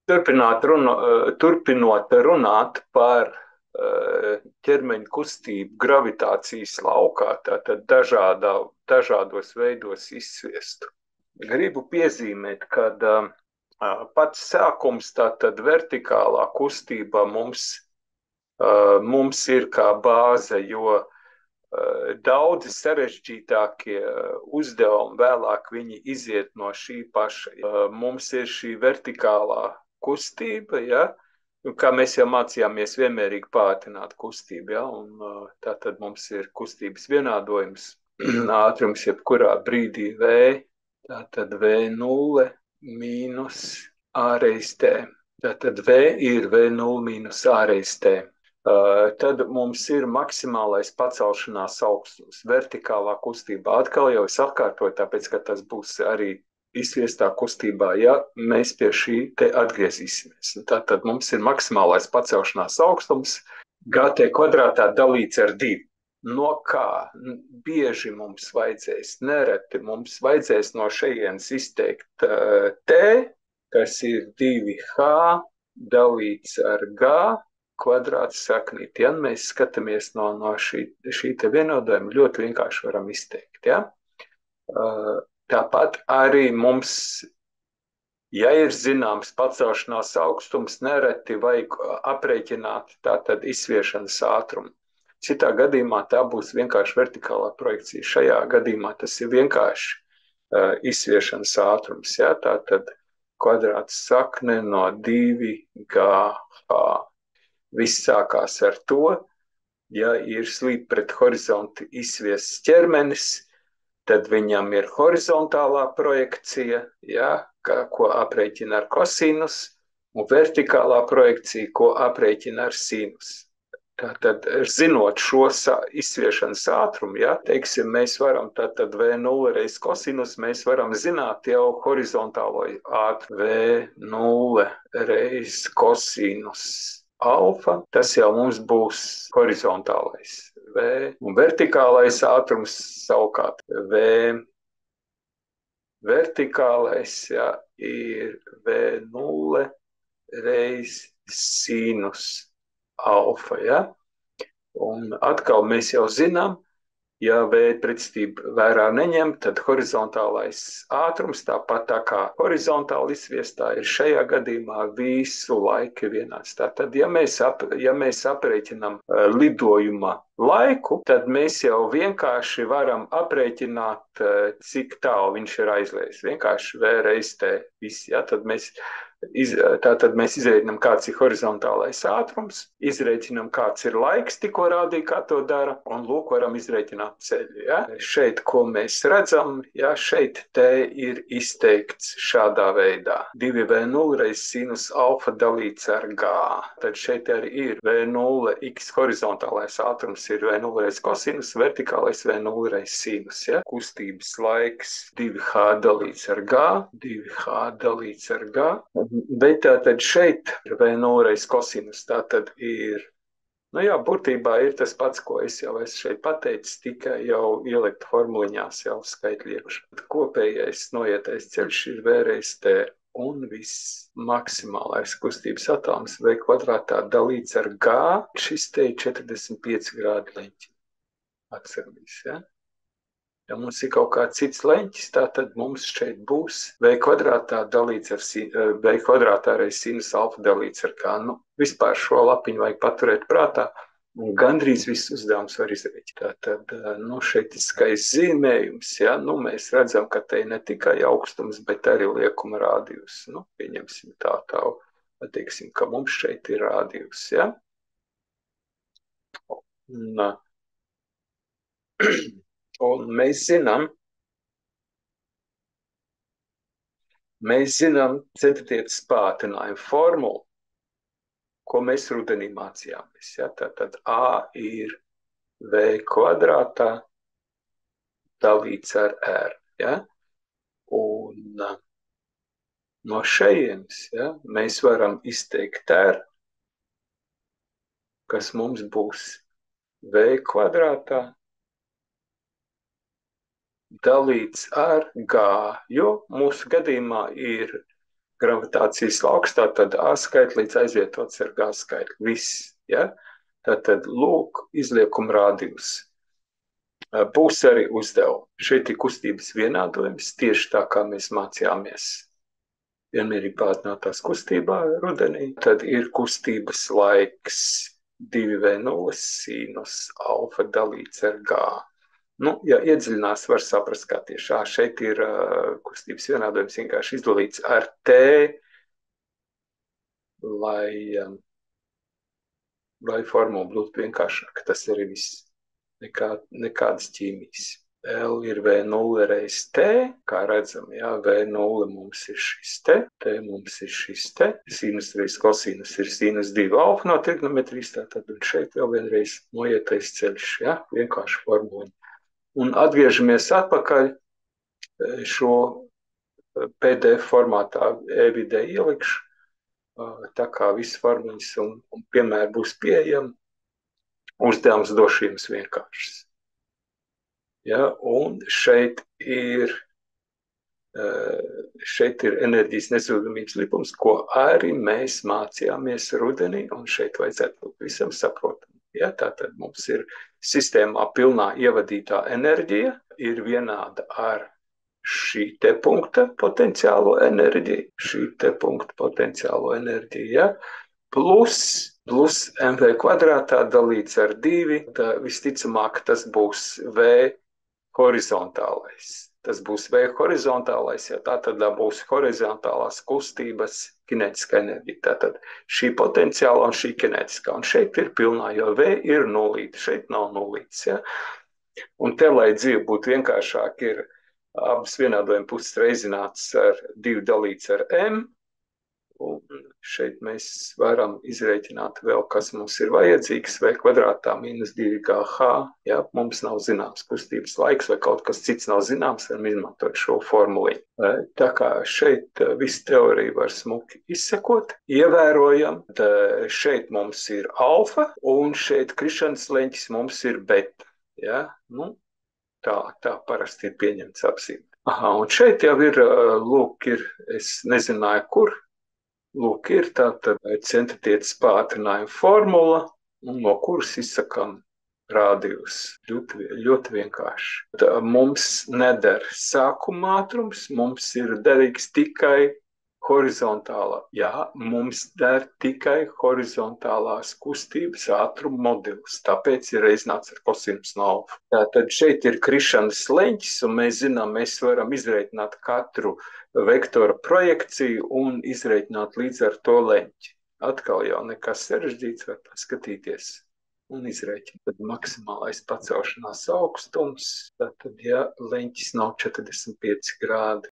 Turpinot runāt par ķermeņa kustību gravitācijas laukā, tātad dažādos veidos izsviestu. Gribu piezīmēt, ka pats sākums, tātad vertikālā kustība mums ir kā bāze, jo daudzi sarežģītākie uzdevumi vēlāk viņi iziet no šī paša. Mums ir šī vertikālā kustība, ja, kā mēs jau mācījāmies vienmērīgi pātrināt kustību, ja, un tātad mums ir kustības vienādojums, ātrums jebkurā brīdī V, tātad V0 mīnus ārējais T. Tātad V ir V0 mīnus ārējais T. Tad mums ir maksimālais pacelšanās augstums, vertikālā kustībā. Atkal jau es atkārtoju, tāpēc, ka tas būs arī izsviestā kustībā, ja mēs pie šī te atgriezīsimies. Tātad mums ir maksimālais pacelšanās augstums GT kvadrātā dalīts ar 2. No kā bieži mums vajadzēs, nereti mums vajadzēs no šejienes izteikt T, kas ir 2H dalīts ar G kvadrāts saknīt. Ja mēs skatāmies no šī te vienādojuma, ļoti vienkārši varam izteikt. Ja? Tāpat arī mums, ja ir zināms pacelšanās augstums, nereti vajag aprēķināt tātad izsviešanas ātrumu. Citā gadījumā tā būs vienkārši vertikālā projekcija. Šajā gadījumā tas ir vienkārši izsviešanas ātrums. Ja? Tātad kvadrāts sakne no 2GH. Viss sākās ar to, ja ir slīp pret horizontu izsviests ķermenis, tad viņam ir horizontālā projekcija, ja, ko aprēķina ar kosinus, un vertikālā projekcija, ko aprēķina ar sinus. Tātad, zinot šo izsviešanas ātrumu, ja, teiksim, mēs varam tātad V0 reiz kosinus, mēs varam zināt jau horizontālo ātrumu V0 reiz kosinus alfa, tas jau mums būs horizontālais V, un vertikālais ātrums savukārt V. Vertikālais, ja, ir V0 reiz sinus alfa, ja, un atkal mēs jau zinām, ja V pretestību vērā neņem, tad horizontālais ātrums, tāpat tā kā horizontāli izsviestā, ir šajā gadījumā visu laiku vienāds. Tātad, ja mēs aprēķinām lidojuma laiku, tad mēs jau vienkārši varam aprēķināt, cik tālu viņš ir aizlies. Vienkārši V reiz T viss, ja, tad mēs izreikinām, kāds ir horizontālais ātrums, izreikinām, kāds ir laiks, tikko rādīja, kā to dara, un lūk, varam izreikināt ceļu. Ja? Šeit, ko mēs redzam, ja, šeit T ir izteikts šādā veidā. 2V0 reiz sinus alfa dalīts ar G. Tad šeit arī ir V0, x horizontālais ātrums ir V0 reiz kosinus, vertikālais V0 reiz sinus. Ja? Kustības laiks 2H dalīts ar G, 2H dalīts ar G. Bet tātad šeit ir V0 reiz kosinus, tātad ir, nu jā, būtībā ir tas pats, ko es jau esmu šeit pateicis, tikai jau ielikt formuliņās jau skaitļi iekšā. Kopējais noietais ceļš ir V reiz T, un viss maksimālais kustības atoms V kvadrātā dalīts ar G, šis te ir 45 grādi leņķi. Atceramies, ja? Ja mums ir kaut kāds cits leņķis, tad mums šeit būs V kvadrātā dalīts ar V kvadrātā reiz sinus alfa dalīts ar K. Nu, vispār šo lapiņu vajag paturēt prātā, un gandrīz viss uzdevums var izrēķināt. Tātad, nu, šeit ir skaists zīmējums, ja? Nu, mēs redzam, ka te ir ne tikai augstums, bet arī liekuma rādījus. Nu, pieņemsim tā, teiksim, ka mums šeit ir rādījus, ja? Un mēs zinām centrālietas pātrinājumu formulu, ko mēs rudenī mācījāmies. Ja? Tātad A ir V kvadrātā dalīts ar R. Ja? Un no šejienes, ja, mēs varam izteikt R, kas mums būs V kvadrātā dalīts ar G, jo mūsu gadījumā ir gravitācijas lauks, tātad A skaitlīts aizvietots ar G skaitli. Viss, ja? Tātad lūk, izliekuma rādījus. Būs arī uzdevumi. Šeit ir kustības vienādojums, tieši tā kā mēs mācījāmies vienmērīgi pārnātās kustībā rudenī. Tad ir kustības laiks 2V0 sinus alfa dalīts ar G. Nu, ja iedziļinās, var saprast, kā tieši šeit ir kustības vienādojums vienkārši izdalīts ar T, lai formula būtu vienkāršāka. Tas arī viss. Nekādas ķīmijas. L ir V0 reiz T, kā redzam, jā, V0 mums ir šis T mums ir šis T, sinus reiz kosinus ir sinus 2 alfa no trigonometrijas, tātad un šeit vēl vienreiz noietais ceļš, jā, vienkārši formula. Un atgriežamies atpakaļ, šo PDF formātā e-vidē ielikšu, tā kā visas formulas un piemēri būs pieejami, uzdevums došu jums vienkāršs. Ja, un šeit ir enerģijas nezudamības likums, ko arī mēs mācījāmies rudenī, un šeit vajadzētu būt visam saprotam. Ja, tātad mums ir sistēmā pilnā ievadītā enerģija, ir vienāda ar šī te punkta potenciālo enerģiju, ja, plus mv kvadrātā dalīts ar 2, visticamāk tas būs V horizontālais. Tas būs V horizontālais, ja tā tad būs horizontālās kustības kinētiskā enerģija. Tātad šī potenciāla un šī kinētiskā. Un šeit ir pilnā, jo V ir nulīte, šeit nav nulītes. Ja? Un te, lai dzīve būtu vienkāršāk, ir abas vienādojuma puses reizināts ar 2 dalīts ar M. Un šeit mēs varam izrēķināt vēl, kas mums ir vajadzīgs, V kvadrātā minus 2GH, ja mums nav zināms kustības laiks vai kaut kas cits nav zināms, varam izmantot šo formuliņu. Tā kā šeit visu teoriju var smuki izsekot, ievērojam, šeit mums ir alfa un šeit krišanas leņķis mums ir beta. Ja? Nu, tā parasti ir pieņemts apzīmē. Un šeit jau ir, lūk, es nezināju, kur. Lūk, ir tātad centrātietes pātrinājuma formula, no kuras izsakām rādījus. Ļoti vienkārši. Mums neder sākuma ātrums, mums ir derīgs tikai horizontālā. Jā, mums der tikai horizontālās kustības ātruma modelis, tāpēc ir reizināts ar kosinus no alfa. Tātad šeit ir krišanas leņķis, un mēs zinām, mēs varam izreikināt katru vektora projekciju un izreikināt līdz ar to leņķi. Atkal jau nekas sarežģīts, var paskatīties un izreikināt. Tad maksimālais pacelšanās augstums, tātad, ja leņķis nav 45 grādi.